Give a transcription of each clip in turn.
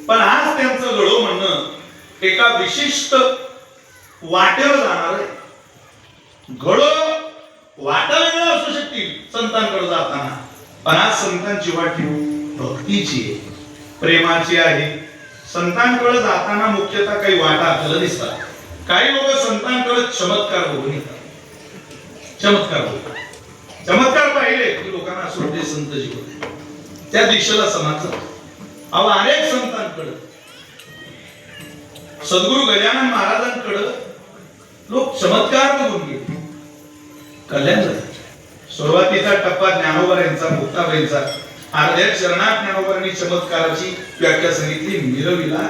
पण आज त्यांचं घडो म्हणणं एका विशिष्ट वाटेवर जाणार आहे. घडो वाटेवर असू शकतील संतांकडे जाताना, पण आज संतांची वाट भक्तीची आहे, प्रेमाची आहे. संतांकडे जाताना मुख्यतः काही वाटा आपल्याला दिसतात. काही लोक संतांकडे चमत्कार बघून येतात. चमत्कार पाहिले की लोकांना असं वाटते संत जीवन त्या दिशेला समाज. अहो अनेक संतांकडे, सद्गुरु गजानन महाराजांकडे लोक चमत्कार बघून गेले. कल्याण झाले. सुरुवातीचा टप्पा ज्ञानोबा मुक्ताबाईंचा, अर्ध्या चरणात ज्ञानोबांनी चमत्काराची व्याख्या सांगितली. मिरविला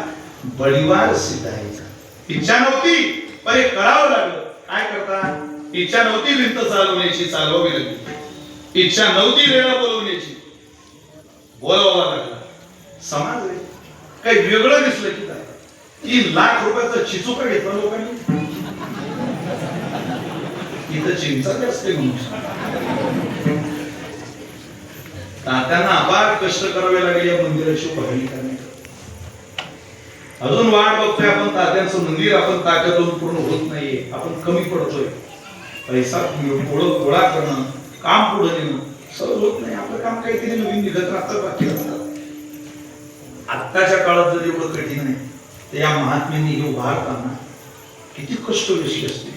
बळीवार सिद्धायचा. इच्छा नव्हती पण हे करावं लागलं. काय करता? इच्छा नव्हती भिंत चालवण्याची, चालवावी लागली. इच्छा नव्हती वेळा बोलवण्याची, बोलवावा लागला. समाज काही वेगळं दिसलं की काय, 3 लाख रुपयाचा चिचुका घेतला लोकांनी. इथं चिंचा जास्त म्हणून तात्यांना अपार कष्ट करावे लागले या मंदिराची उभारणी करण्यासाठी. अजून वाट बघतोय आपण तात्यांचं मंदिर. आपण ताकदून पूर्ण होत नाहीये, आपण कमी पडतोय. पैसा गोळा करणं, काम पुढे नेणं सर्व होत नाही. आपलं काम काहीतरी नवीन निघत राहतं, बाकी राहतात. आत्ताच्या काळात जर एवढं कठीण आहे तर या महात्म्यांनी हे उभारताना किती कष्ट कशी असते.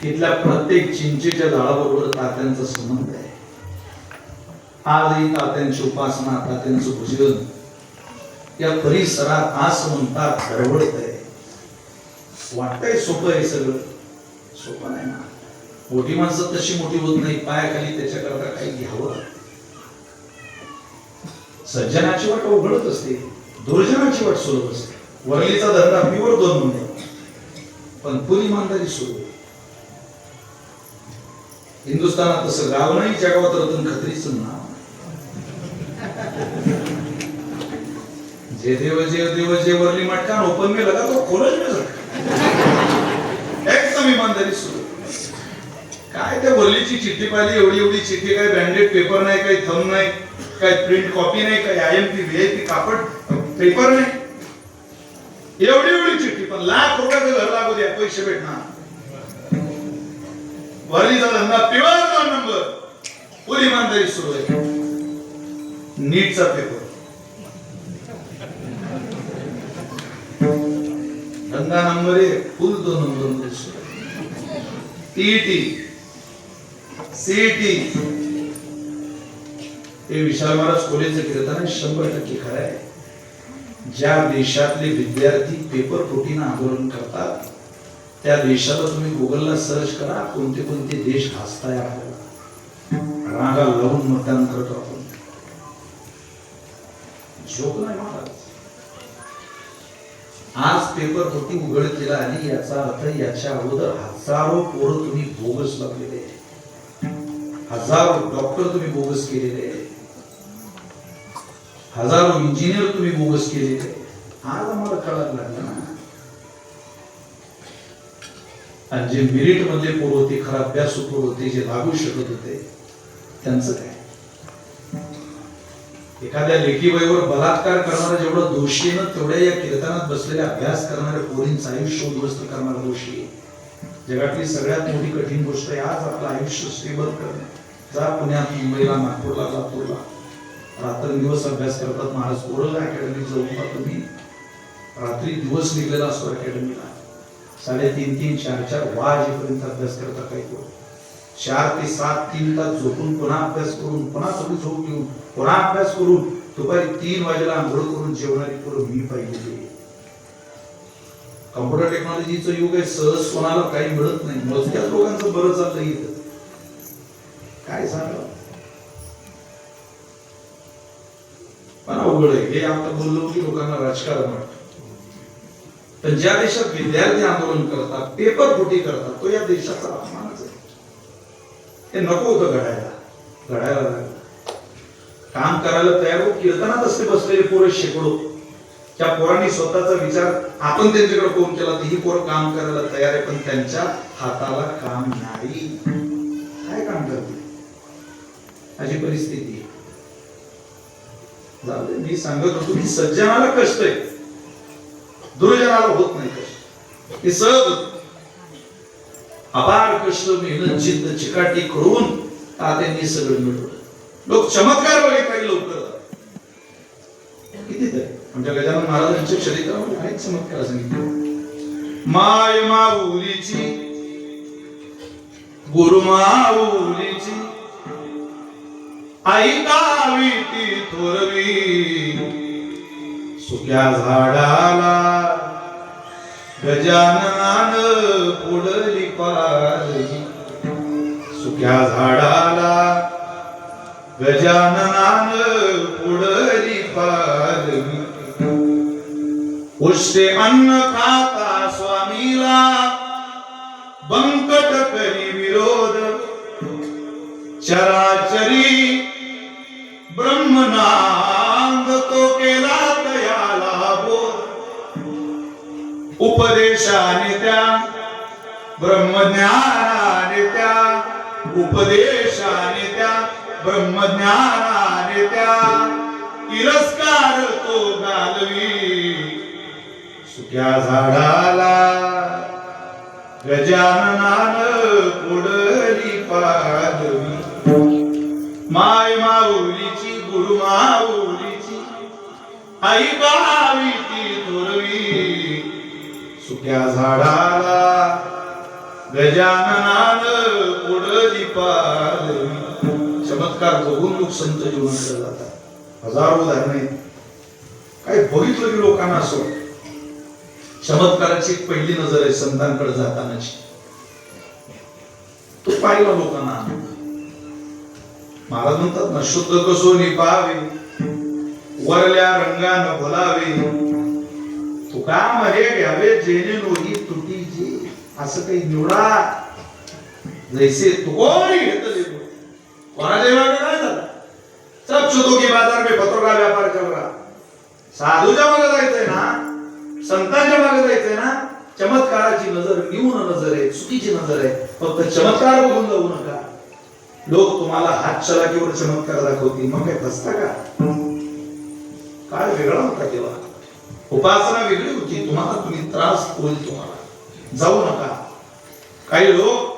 तिथल्या प्रत्येक चिंचेच्या झाडाबरोबर तात्यांचा संबंध आहे. आजही तात्यांची उपासना, तात्यांचं भजन या परिसरात असं म्हणतात धडवडत आहे. वाटतंय सोपं आहे सगळं, सोपं नाही ना. मोठी माणसं तशी मोठी होत नाही, पायाखाली त्याच्याकरता काही घ्यावं. सज्जनाची वाट उघडत असते, दुर्जनाची वाट सुलभ असते. वरलीचा धंदा प्युअर 2 महिने, पण फुल इमानदारी सुरू. हिंदुस्थानात तसं गाव नाही, जगावात रतन खत्रीचं नाव. जे देव जे वरली मटका ओपन में लगा तो खोलच में एकदम इमानदारी सुरू. काय त्या वरलीची चिठ्ठी पाहिली, एवढी चिठ्ठी, काय ब्रँडेड पेपर नाही, काही थंब नाही, काय प्रिंट कॉपी नाही, काही IMP VIP कापड पेपर नाही. एवढी चिठ्ठी, पण लाख रुपयाचं घर लागू द्या, पैसे भेटणार. वरलीचा धंदा प्युअर 2 नंबर, फुल इमानदारी सुरू आहे. नीटचा पेपर धंदा नंबर 1, फुल 2 नंबर. TET CET हे विशाल महाराज कोलेचं कीर्तन 100% खरं आहे. ज्या देशातले विद्यार्थी पेपर फुटीनं आंदोलन करतात त्या देशाला तुम्ही गुगलला सर्च करा, कोणते कोणते देश हसताय आपल्याला. रागा लावून मतदान करतो आपण. जोक नाही महाराज. आज पेपर फुटी उघडकीला आली याचा अर्थ याच्या अगोदर हजारो पोरं तुम्ही बोगस लागलेले, हजारो डॉक्टर तुम्ही बोगस केलेले, हजारो इंजिनियर तुम्ही बोगस केलेले. आज आम्हाला कळायला लागलं ना. आणि जे मेरिट मधले पोर होते, खरा अभ्यास पोर होते, जे लागू शकत होते, त्यांचं काय? एखाद्या लेखीबाईवर बलात्कार करणारा जेवढा दोषी आहे ना, तेवढ्या या कीर्तनात बसलेल्या अभ्यास करणाऱ्या पोरींचं आयुष्य उद्ध्वस्त करणारा दोषी आहे. जगातली सगळ्यात मोठी कठीण गोष्ट आहे आज आपलं आयुष्य स्टेबल करणं. जा पुण्यात, मुंबईला, नागपूरला, लातूरला रात्रंदिवस अभ्यास करतात महाराज. पोरं अकॅडमीत जाऊन पहा तुम्ही, रात्री दिवस निघलेला असतो अकॅडमीला. 3:30, 4:00 वाजेपर्यंत अभ्यास करतात काही पोरं. 4 ते 7, 3 तास झोपून पुन्हा अभ्यास करून, पुन्हा थोडी झोप घेऊन, पुन्हा अभ्यास करून, दुपारी 3 वाजेला आंघोळ करून जेवणारी पोरं मी पाहिजे. कॉम्प्युटर टेक्नॉलॉजीचं युग आहे, सहज कोणाला काही मिळत नाही. मोजक्याच लोकांचं बरं चाललं इथं. काय सांगा, पण अवघड आहे हे. आता बोललो की लोकांना राजकारण वाटतं. पण ज्या देशात विद्यार्थी आंदोलन करतात, पेपर फुटी करतात, तो या देशाचा अपमानच आहे. हे नको होतं घडायला लागलं. काम करायला तयार हो. कीर्तनात असते बसलेले पोरं शेकडो. त्या पोरांनी स्वतःचा विचार आपण त्यांच्याकडे फोन केला तर ही पोरं काम करायला तयार आहे, पण त्यांच्या हाताला काम नाही. काय काम करते अशी परिस्थिती. झालं. मी सांगत होतो की सज्जनाला कष्ट आहे, दुर्जनाला होत नाही कष्ट. हे सहज होतं. अपार कष्ट, मेहनत, जिद्द, चिकाटी करून तात्यांनी सगळं मिळवलं. लोक चमत्कार बघितला की लवकर किती तरी आमच्या गजानन महाराजांच्या चरित्रामध्ये अनेक चमत्कार सांगितले. माय माऊलीची, गुरु माऊलीची, ऐकावी ती थोरवी, सुक्या झाडाला गजाननान पुढली पारवी, सुक्या झाडाला गजाननान पुढली पारवी, उष्टे अन्न खाता स्वामीला बंकट करी विरोध, चराचरी ब्रह्मनांद तो केला तयाला बोध, उपदेशाने त्या ब्रह्मज्ञानाने त्या, उपदेशाने त्या ब्रह्मज्ञानाने त्या, तिरस्कार तो घालवी, सुक्या झाडाला गजाननान पुढली पालवी. माय माऊलीची, गुरु माऊलीची, ऐकावी ती थोरवी, सुक्या झाडाला गजाननान पुढली पालवी. चमत्कार बघून लोक संत जीवनाकडे जातात. हजारो उदाहरणे काय बघितलं की लोकांना असं वाटतं. चमत्काराची एक पहिली नजर आहे संतांकडे जातानाची. तो पाहिला लोकांना. महाराज म्हणतात ना, शुद्ध कसोनी पाहावे, वरल्या रंगानं भुलावे, तुका मध्ये घ्यावे जेणे नोही तुटीची. असं काही निवडा जैसे तुकोरी घेतले. कोणाच्या मागे काय झालं? सब शुद्धो की बाजार में पत्रों का व्यापार चल रहा. साधूच्या मागे जायचंय ना, संतांच्या मागे जायचंय ना. चमत्काराची नजर न्यून नजर आहे, चुकीची नजर आहे. फक्त चमत्कार बघून जाऊ नका. लोक तुम्हाला हात चलाकीवर चमत्कार दाखवतील, मग काय फसता का? काय वेगळा होता तेव्हा. उपासना वेगळी होती. तुम्हाला तुम्ही त्रास होईल, तुम्हाला जाऊ नका. काही लोक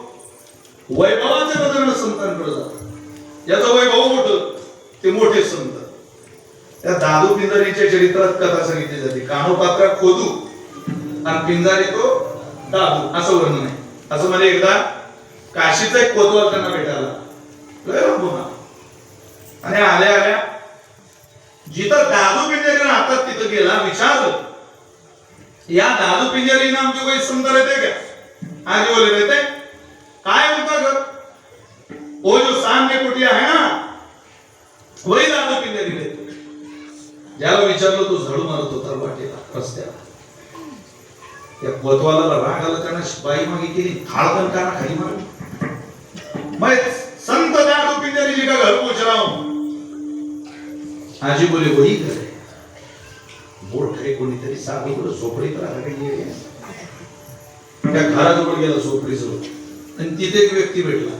वैभवाच्या नजरेनं संतांकडे जातात. याचं वैभव मोठं, ते मोठे संत. त्या दादू पिंजारीच्या चरित्रात कथा सांगितली जाते. कानोपात्रा खोदू आणि पिंजारी तो दादू, असं वर्णन आहे. असं म्हणजे एकदा काशीचा एक कोतवाल त्यांना भेटायला आणि आल्या आल्या जिथं दादू पिंजारी राहतात तिथं गेला. विचारलं, या दादू पिंजारीनं आमचे काही संत रहते क्या? आज बोले रहते. काय म्हणता घर? वो जो सामने कुटिया है ना, वही दादू पिंजारी रहते. ज्याला विचारलं तो झाडू मारत होता वाटेला, रस्त्याला. त्या कोतवालाला राग आला. त्यानं बाई मागे केली, थाळकन काना खाली मारली. मैं संत दादू पिंजारी जी का घर पूछ रहा हूं. आजी बोले वही घर है. मोठे कोणीतरी साधू झोपडीत राहते. त्या घराजवळ गेला झोपडीजवळ आणि तिथे एक व्यक्ती भेटला.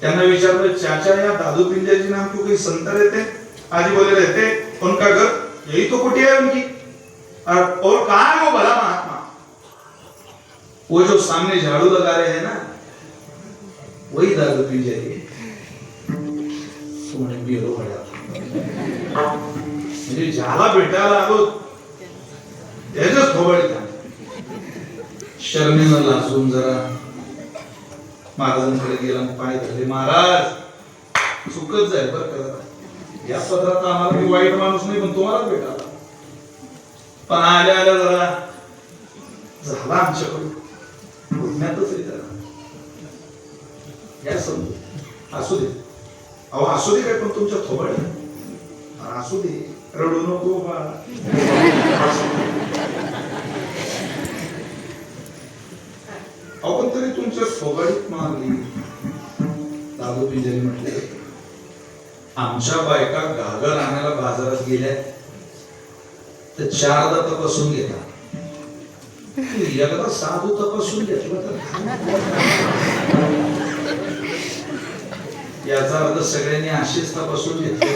त्यांना विचारलं, चाचा या दादू पिंजारी नाम क्यों कोई संत रहते? आजी बोले रहते. उनका घर यही तो कुटिया है उनकी. और कहाँ है वो भला महात्मा? वो जो सामने झाड़ू लगा रहे हैं ना, वही दादू पिंजारी है. म्हणजे ज्याला भेटायला आलो त्याच्याच थोबाडीत शर्मेनं लाजून जरा महाराजांकडे गेला, पाय धरले. महाराज चुकत जाईल बरं का. या पत्रात आम्हाला मी वाईट माणूस नाही, पण तुम्हाला भेटायला. पण आल्या आल्या जरा झाला आमच्याकडून बोलण्यातच रे जरा. या समजू असू दे. अहो असू दे काय, पण तुमच्या थोबाडी असू दे. रडू नको बा. अहो पण तरी तुमच्या थोबाडीत मारली. दादू पिंजारी म्हटले, आमच्या बायका घागर आणायला बाजारात गेल्या तर 4दा तपासून घेतात. एकदा साधू तपासून घेतला तर याचा अर्थ सगळ्यांनी अशीच तपासून घेतली.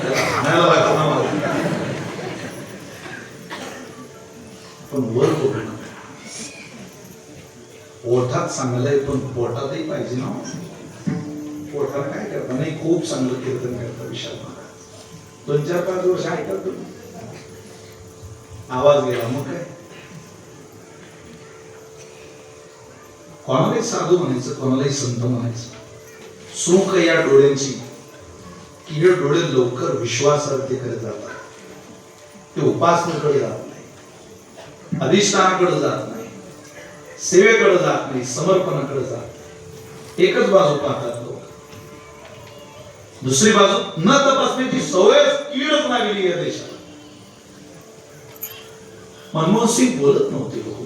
त्याला म्हणायला लागतं ना. पण वर कुठं ना ओठात चांगलं आहे, पण पोटातही पाहिजे ना. पोटाला काय करता नाही, खूप चांगलं कीर्तन करता विशाल महाराज. 2-4-5 वर्ष ऐकत तुम्ही, आवाज गेला मग काय. कोणालाही साधू म्हणायचं, कोणालाही संत म्हणायचं. सुख या डोळ्यांची की हे डोळे लवकर विश्वासार्थी करत जातात. ते उपासनेकडे जात नाही, अधिष्ठानाकडे जात नाही, सेवेकडे जात नाही, समर्पणाकडे जात नाही. एकच बाजू पाहतात लोक. दुसरी बाजू न तपासण्याची सवय कीडच लागली या देशाला. मनमोहन सिंग बोलत नव्हते लोक,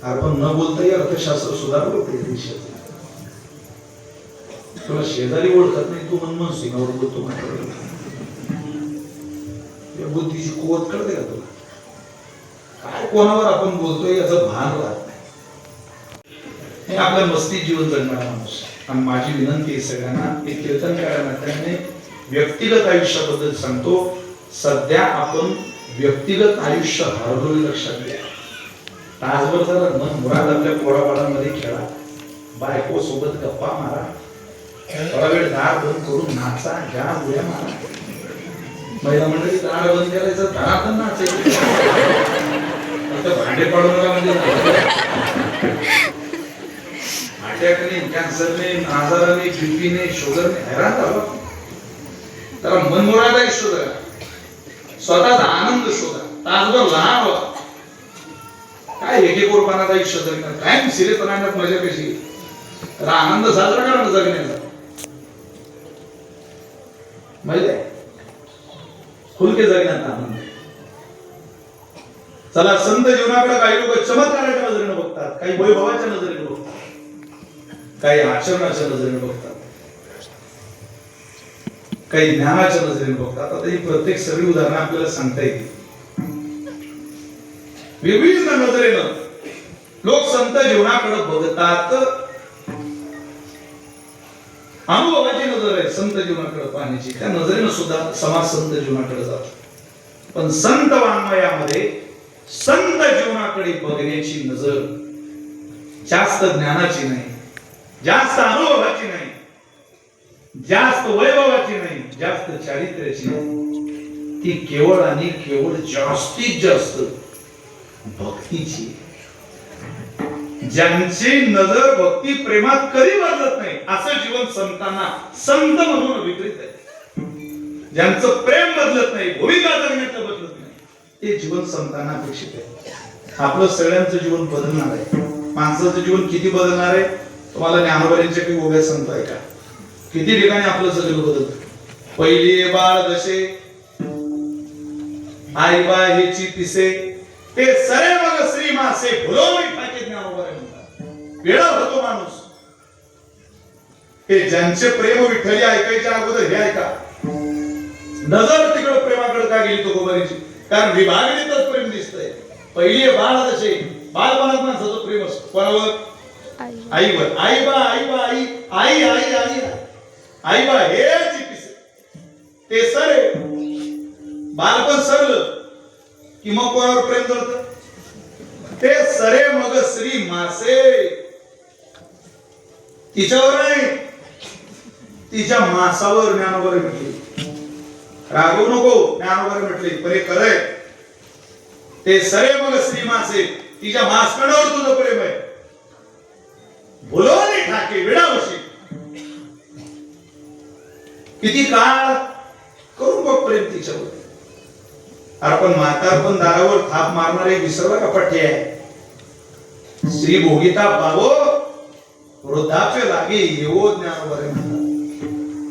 आपण न बोलताही अर्थशास्त्र सुधारलं होते देशाचं. तुला शेजारी ओळखत नाही, तू मनमोहन सिंगावर बोलतो म्हणतो. या बुद्धीची कुवत कळते का तुला? काय कोणावर आपण बोलतोय याचं भान राहत नाही. हे आपल्या मस्ती जीवन जगणारा माणूस. आणि माझी विनंती आहे सगळ्यांना, एक कीर्तन करण्याने व्यक्तिगत आयुष्याबद्दल सांगतो. सध्या आपण व्यक्तिगत आयुष्य हरवलं, लक्षात घ्या. तासभर जरा मन मुराद आपल्या पोराबाळांमध्ये खेळा, बायको सोबत गप्पा मारा, थोडा वेळ दार बंद करून नाचा, घ्या उड्या मारा. महिला मंडळी दार बंद करायचं, दारात नाचायचं. भांडे पाडू नका म्हणजे अटॅकने, कॅन्सरने, आजाराने, बीपीने, शुगरने हैराण झाला. त्याला मनमुराद आयुष्य जगा, स्वतःचा आनंद शोधा. तासभर लहान व्हा. काय एकेकोरपणात आयुष्य जगणार, काय सिरेपणात मजा कशी. तर आनंद साजरा करा जगण्याचा. माहिती आहे, खुलके जगण्याचा आनंद. चला, संत जीवनाकडे काही लोक चमत्काराच्या नजरेने बघतात, काही वैभवाच्या नजरेने बघतात, काही आचरणाच्या नजरेने बघतात, काही ज्ञानाच्या नजरेने बघतात. आता ही प्रत्येक सगळी उदाहरणं आपल्याला सांगता येतील. विविध नजरेनं लोक संत जीवनाकडे बघतात. अनुभवाची नजर आहे संत जीवनाकडे पाहण्याची, त्या नजरेनं सुद्धा समाज संत जीवनाकडे जातो. पण संत वाङ्मयामध्ये संत जीवनाकडे बघण्याची नजर जास्त ज्ञानाची नाही, जास्त अनुभवाची नाही, जास्त वैभवाची नाही, जास्त चारित्र्याची नाही. ती केवळ आणि केवळ जास्तीत जास्त भक्तीची. ज्यांची नजर भक्ती प्रेमात कधी बदलत नाही असं जीवन संतांना संत म्हणून अभिप्रेत आहे. ज्यांचं प्रेम बदलत नाही, भूमिका जगण्याचं बदलत नाही, ते जीवन संतांना अपेक्षित आहे. आपलं सगळ्यांचं जीवन बदलणार आहे. माणसाचं जीवन किती बदलणार आहे तुम्हाला ज्ञानोबांच्या काही ओव्या सांगताय का? किती ठिकाणी आपलं सगळं बदलत. पहिली बाळ जसे आई बा हेची पिसे, ते सरे मग श्री मासे भुलवणी ठाके ज्ञानोबा म्हणतात. वेळा होतो माणूस. हे ज्यांचे प्रेम विठ्ठली ऐकायच्या अगोदर हे ऐका. नजर तिकडे प्रेमाकडे का गेली तो गोबारीची? कारण विभागणीतच प्रेम दिसतंय. पहिली बाळ जसे बालपणात माणसाचं प्रेम असतं कोणावर? आईवर. आई बा आई बा आई आई आई आई आई बा हेची पिसे, ते सरे. बालपण सरलं कि मग कोणावर प्रेम करत? ते सरे मग श्री मासे. तिच्यावर नाही, तिच्या मासावर ज्ञानोबा म्हटले. रागवू नको, ज्ञानोबा म्हटले परे करे. ते सरे मग श्री मासे, तिच्या मासकडावर तुझं प्रेम आहे. भुलवणी ठाके विडावशी. किती काळ करून बघ प्रेम तिच्यावर. आपण म्हातारपण दारावर थाप मारणारे विसरला का पठ्य आहे? श्री भोगिता पावो वृद्धाप्य लागे येवो ज्ञानोबा म्हणतात.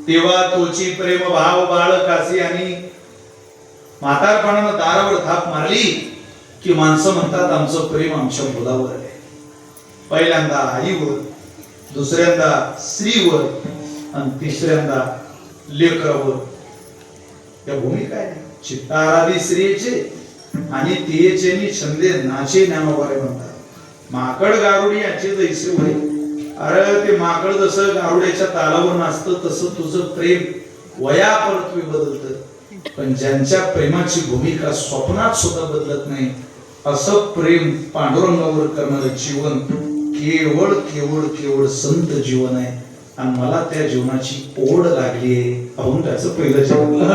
तेव्हा तोची प्रेम भाव बाळकासी आणि म्हातारपणानं दारावर थाप मारली की माणसं म्हणतात आमचं प्रेम आमच्या मुलावर आहे. पहिल्यांदा आईवर, दुसऱ्यांदा स्त्रीवर आणि तिसऱ्यांदा लेकरावर. या भूमिका आहे. चित्ताराधी स्त्रीचे आणि तियेचे छंदे नाचे ज्ञानोबा म्हणतात. माकड गारुडी याचे जैसे होय. अरे ते माकड जसं गारुड्याच्या तालावर नाचतं तसं तुझं प्रेम वयापरत्वे बदलतं, पण ज्यांच्या प्रेमाची भूमिका स्वप्नात सुद्धा बदलत नाही असं प्रेम पांडुरंगावर करणारं जीवन केवळ केवळ केवळ संत जीवन आहे. आणि मला त्या जीवनाची ओढ लागली आहे. पाहून त्याचं पहिलं जीवन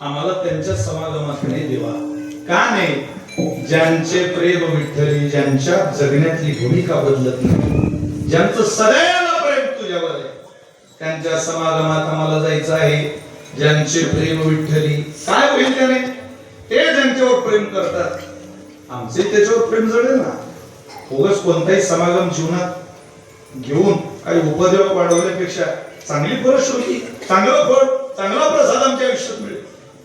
आम्हाला त्यांच्या समागमाकडे देवा. का नाही? ज्यांचे प्रेम विठ्ठली, ज्यांच्या जगण्यातली भूमिका बदलत नाही, ज्यांचं सदैव प्रेम तुझ्यावर आहे, त्यांच्या समागमात आम्हाला जायचं आहे. ज्यांचे प्रेम विठ्ठली, काय होईल त्याने? ते ज्यांच्यावर प्रेम करतात, आमचे त्याच्यावर प्रेम जडेल ना. उगाच कोणताही समागम जीवनात घेऊन काही उपदेव वाढवण्यापेक्षा चांगली फलश्रुती, चांगलं फळ, चांगला प्रसाद आमच्या आयुष्यात मिळेल.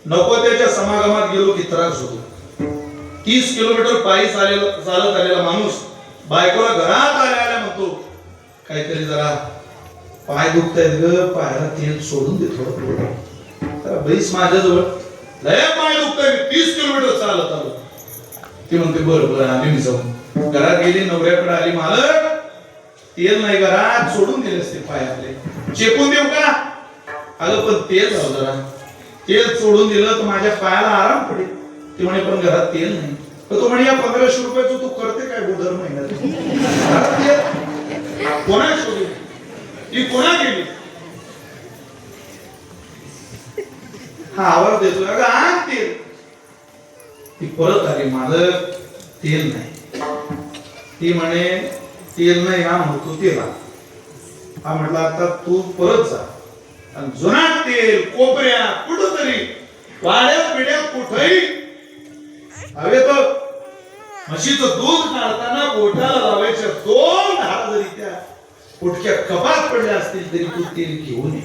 नको त्याच्या समागमात गेलो की त्रास होतो. 30 किलोमीटर पायी चालत आलेला माणूस बायकोला घरात आल्या म्हणतो, काहीतरी जरा पाय दुखतायत ग, पायाला तेल सोडून दे थोडं. तर बैस माझ्याजवळ. लय पाय दुखताय, 30 किलोमीटर चालत आलो. ती म्हणते बरं बरं आली मी जाऊन. घरात गेली, नवऱ्याकडे आली, मालक तेल नाही घरात, सोडून दिले असते पाय आपले, चेपून देऊ का? अगं पण तेल जाऊ जरा, तेल सोडून दिलं तर माझ्या पायाला आराम पडेल. ती म्हणे पण घरात तेल नाही. तर तो म्हणे या 1500 रुपयाचं तू करते काय दर महिन्यात? कोणा शोधली ती, कोणा गेली? हा आवाज देतोय, अगं आण तेल. ती परत आली, मालक तेल नाही. ती म्हणे तेल नाही हा म्हणतो तेल आण. हा म्हटलं आता तू परत जा आणि जुनाट तेल कोपऱ्या कुठंतरी वाड्यात पिढ्यात कुठंही हवे तर म्हशीचं दूध काढताना पोटाला लावायच्या 2 धारा जरी त्या पोटक्या कपात पडल्या असतील तरी तू तेल घेऊन ये.